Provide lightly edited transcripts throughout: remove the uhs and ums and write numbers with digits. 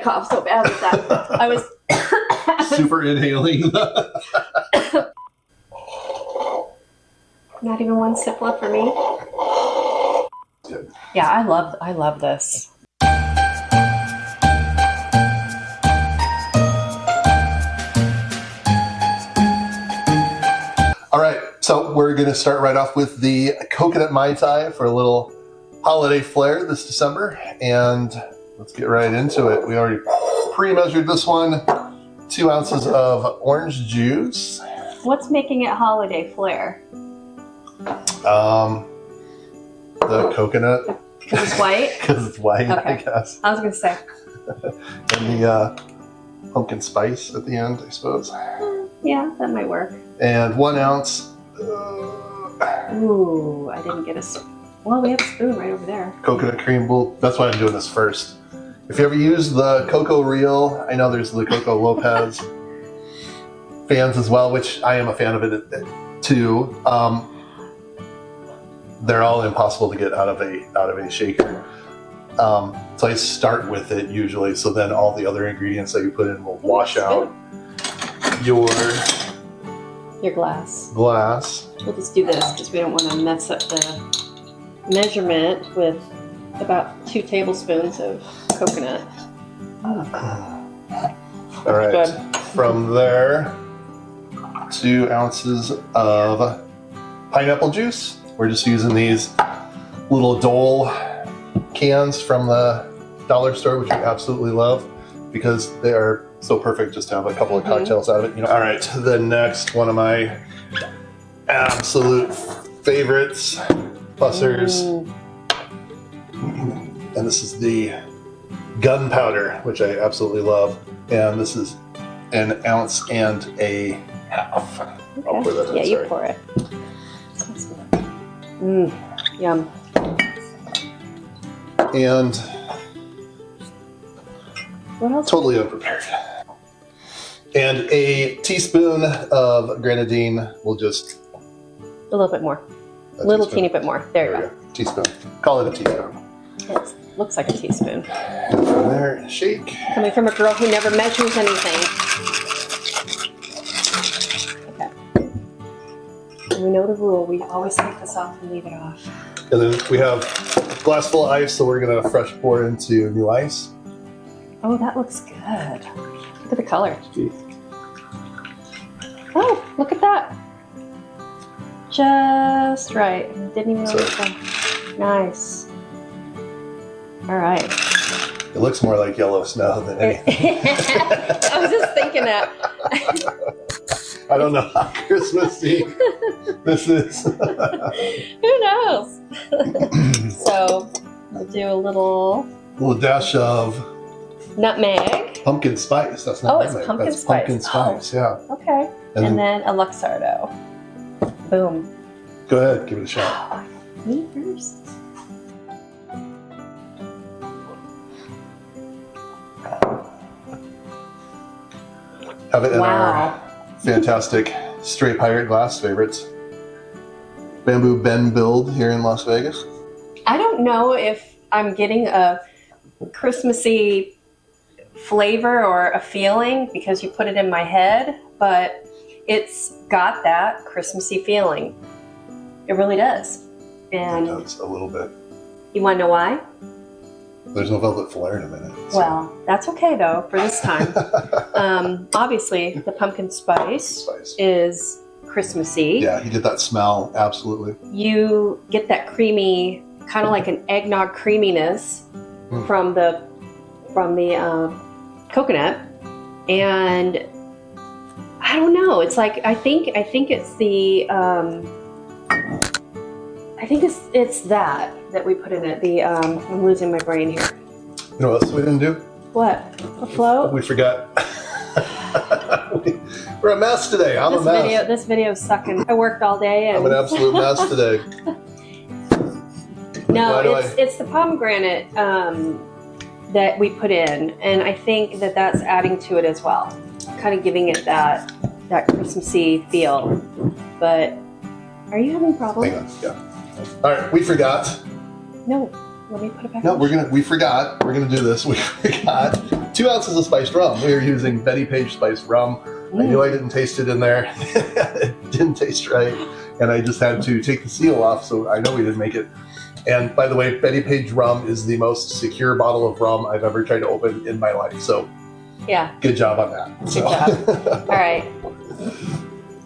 cough so bad with that. I was super inhaling. Not even one sip left for me. Good. Yeah, I love this. All right, so we're going to start right off with the coconut Mai Tai for a little holiday flair this December, and let's get right into it. We already pre-measured this one. 2 ounces of orange juice. What's making it holiday flair? The coconut. Because it's white? Because it's white, Okay. I guess. I was going to say. And the pumpkin spice at the end, I suppose. Yeah, that might work. And 1 ounce. Ooh, I didn't get a spoon. Well, we have a spoon right over there. Coconut cream. Well, that's why I'm doing this first. If you ever use the Cocoa Reel, I know there's the Coco Lopez fans as well, which I am a fan of it too. They're all impossible to get out of a shaker. So I start with it usually, so then all the other ingredients that you put in will wash out your glass. We'll just do this because we don't want to mess up the measurement with about 2 tablespoons of coconut. All right. Good. From there, 2 ounces of pineapple juice. We're just using these little Dole cans from the dollar store, which we absolutely love because they are so perfect just to have a couple of cocktails out of it. You know. All right, the next one of my absolute favorites, Pussers. And this is the gunpowder, which I absolutely love. And this is 1.5 ounces. Okay. I'll pour that in, yeah, you sorry. pour it. Yum. And What else? totally unprepared. And a teaspoon of grenadine will just... A little bit more. A little teeny bit more. There you go. Teaspoon. Call it a teaspoon. It looks like a teaspoon. And from there, shake. Coming from a girl who never measures anything. Okay. And we know the rule. We always take this off and leave it off. And then we have a glass full of ice, so we're going to fresh pour into new ice. Oh, that looks good. Look at the color. Oh, look at that. Just right. Didn't even notice that. Nice. All right. It looks more like yellow snow than anything. I was just thinking that. I don't know how Christmassy this is. Who knows? So we'll do a little dash of nutmeg. pumpkin spice. That's not It's nutmeg. pumpkin That's spice. pumpkin spice, yeah. Okay. And then a Luxardo. Boom. Go ahead, give it a shot. Me first. Have it in our fantastic Stray Pirate glass favorites. Bamboo Ben build here in Las Vegas. I don't know if I'm getting a Christmassy flavor or a feeling because you put it in my head, but it's got that Christmassy feeling. It really does. And It does a little bit. you want to know why? There's no velvet flair in a minute. So. Well, that's okay though for this time. Obviously, the pumpkin spice is Christmassy. Yeah, you get that smell, absolutely. You get that creamy, kind of like an eggnog creaminess from the coconut, and I don't know. It's like I think it's the I think it's that we put in it. The I'm losing my brain here. You know what else we didn't do? What? A float? We forgot. We're a mess today. I'm a mess. This video's sucking. I worked all day. And I'm an absolute mess today. No, it's the pomegranate that we put in, and I think that's adding to it as well, kind of giving it that Christmassy feel. But are you having problems? Hang on. Yeah. All right, we forgot. No, let me put it back. No, we forgot. We're gonna do this. We forgot 2 ounces of spiced rum. We were using Betty Page spiced rum. I knew I didn't taste it in there. It didn't taste right. And I just had to take the seal off, so I know we didn't make it. And by the way, Betty Page rum is the most secure bottle of rum I've ever tried to open in my life. So yeah, good job on that. Good job. All right.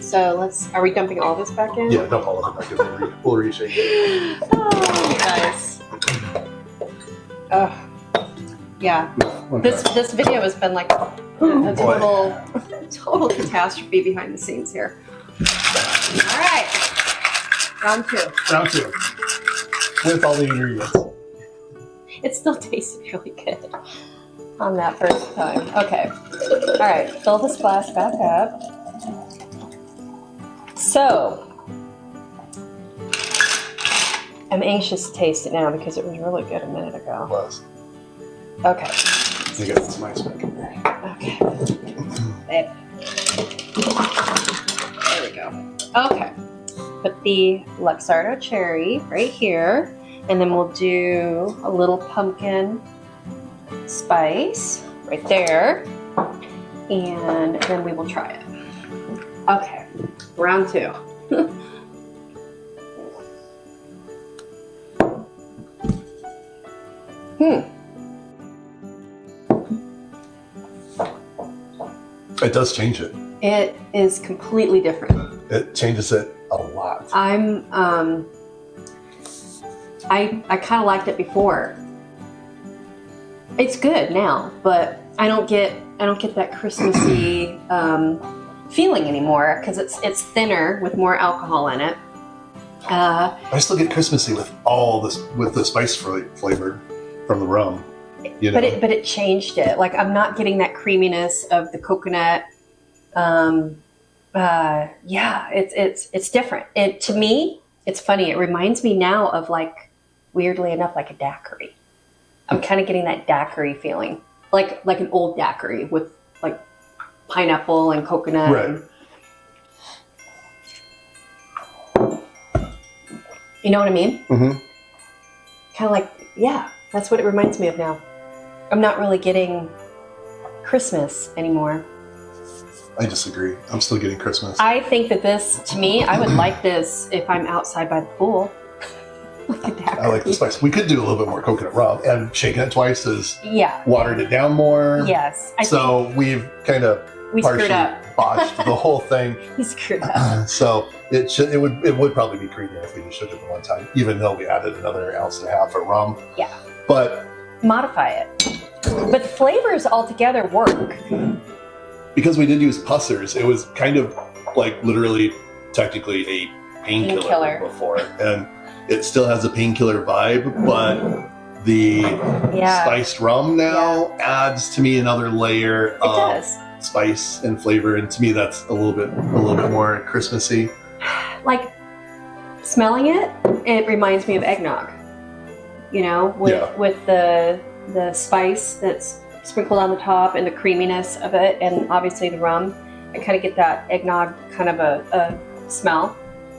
So are we dumping all this back in? Yeah, dump all of it back in. We'll reshake it. Oh, you guys. Yeah. Okay. This video has been like a total catastrophe behind the scenes here. All right. Round 2. Round 2. With all the ingredients. It still tasted really good on that first time. Okay. All right. Fill this glass back up. So, I'm anxious to taste it now because it was really good a minute ago. It was. Okay. You got some ice back in there. Okay. There we go. Okay. Put the Luxardo cherry right here, and then we'll do a little pumpkin spice right there, and then we will try it. Okay. Round 2. It does change it. It is completely different. It changes it a lot. I kind of liked it before. It's good now, but I don't get that Christmassy feeling anymore because it's thinner with more alcohol in it. I still get Christmassy with all this, with the spice flavor from the rum. You know? But it changed it. Like I'm not getting that creaminess of the coconut. Yeah, it's different. To me, it's funny. It reminds me now of, like, weirdly enough, like a daiquiri. I'm kind of getting that daiquiri feeling, like an old daiquiri with like pineapple and coconut. Right. You know what I mean? Mm-hmm. Kind of like, yeah, that's what it reminds me of now. I'm not really getting Christmas anymore. I disagree. I'm still getting Christmas. I think that this, to me, I would like this if I'm outside by the pool. Like a daiquiri. I like the spice. We could do a little bit more coconut rum, and shaking it twice has Yeah. watered it down more. Yes. So we've kind of We screwed partially up. botched the whole thing. We screwed up. So it would probably be creamier if we just shook it the one time, even though we added another 1.5 ounces of rum. Yeah. But Modify it. But the flavors altogether work. because we did use Pussers, it was kind of like literally technically a painkiller before. And it still has a painkiller vibe, but the spiced rum now adds to me another layer of spice and flavor, and to me that's a little bit more Christmassy. Like smelling it, it reminds me of eggnog. You know, with the spice that's sprinkled on the top and the creaminess of it, and obviously the rum. I kind of get that eggnog kind of a smell.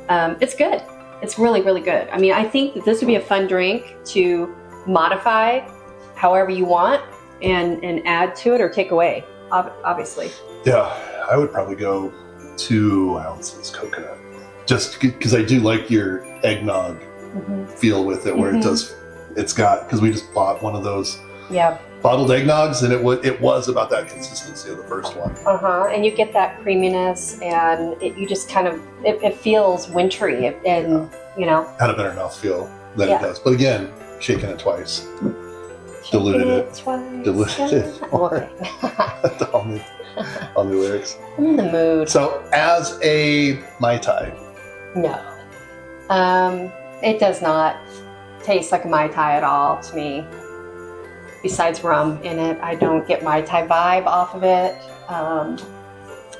It's good. It's really, really good. I mean, I think that this would be a fun drink to modify however you want and add to it or take away, obviously. Yeah, I would probably go 2 ounces coconut. Just because I do like your eggnog feel with it, where it's got, because we just bought one of those bottled eggnogs, and it was about that consistency of the first one. And you get that creaminess, and you just kind of, it feels wintry, and you know. Had a better mouthfeel than it does. But again, shaking it twice. Diluted it. More. all new lyrics. I'm in the mood. So as a Mai Tai. No. It does not taste like a Mai Tai at all to me. Besides rum in it, I don't get Mai Tai vibe off of it.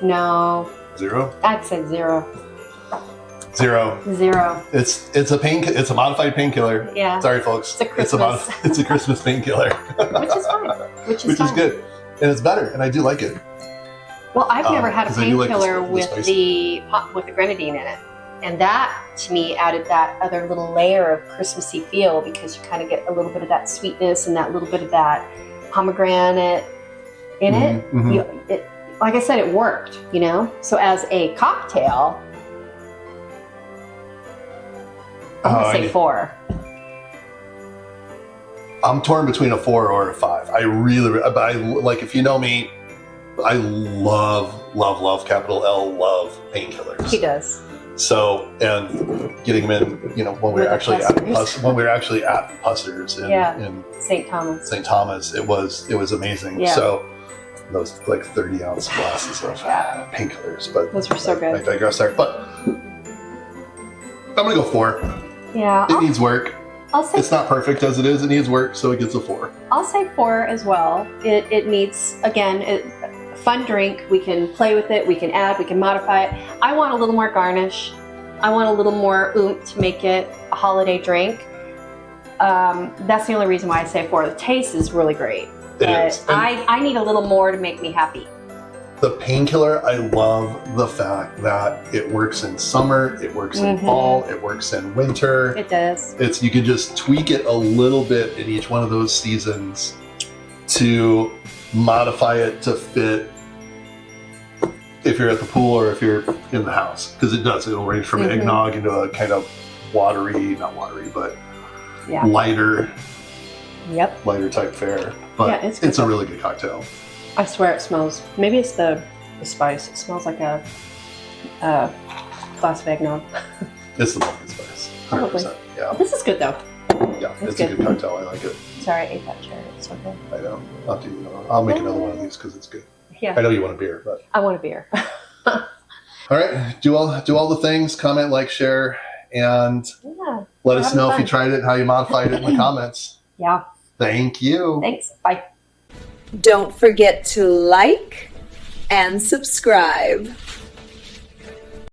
No. 0? I'd say 0. 0. 0. It's a modified painkiller. Yeah. Sorry, folks. It's a Christmas painkiller. Which is fine. Which is good, and it's better, and I do like it. Well, I've never had a painkiller like with the grenadine in it. And that, to me, added that other little layer of Christmassy feel, because you kind of get a little bit of that sweetness and that little bit of that pomegranate in it. Mm-hmm. Like I said, it worked, you know? So as a cocktail, I'm going to say 4. I'm torn between a 4 or a 5. I really, but I like, if you know me, I love capital L, love painkillers. He does. So, and getting them in, you know, when we were actually at Pussers in St. Thomas, it was amazing. Yeah. So those like 30-ounce glasses of painkillers, but those were so good. I digress there, but I'm gonna go 4. Yeah, it needs work. I'll say it's not perfect as it is. It needs work, so it gets a 4. I'll say 4 as well. It needs, again, fun drink. We can play with it. We can add. We can modify it. I want a little more garnish. I want a little more oomph to make it a holiday drink. That's the only reason why I say 4. The taste is really great. But I need a little more to make me happy. The painkiller, I love the fact that it works in summer, it works in fall, it works in winter. It does. You can just tweak it a little bit in each one of those seasons to modify it to fit if you're at the pool or if you're in the house. Because it does. It'll range from eggnog into a kind of watery, not watery, but lighter type fare. But it's a really good cocktail. I swear it smells, maybe it's the spice. It smells like a glass of eggnog. It's the pumpkin spice. 100%. Probably. Yeah. This is good though. Yeah, it's a good cocktail. I like it. Sorry, I ate that cherry. It's so good. I know. I'll make another one of these because it's good. Yeah. I know you want a beer, but I want a beer. All right. Do all the things. Comment, like, share, and let us know if you tried it, how you modified it in the comments. Yeah. Thank you. Thanks. Bye. Don't forget to like and subscribe.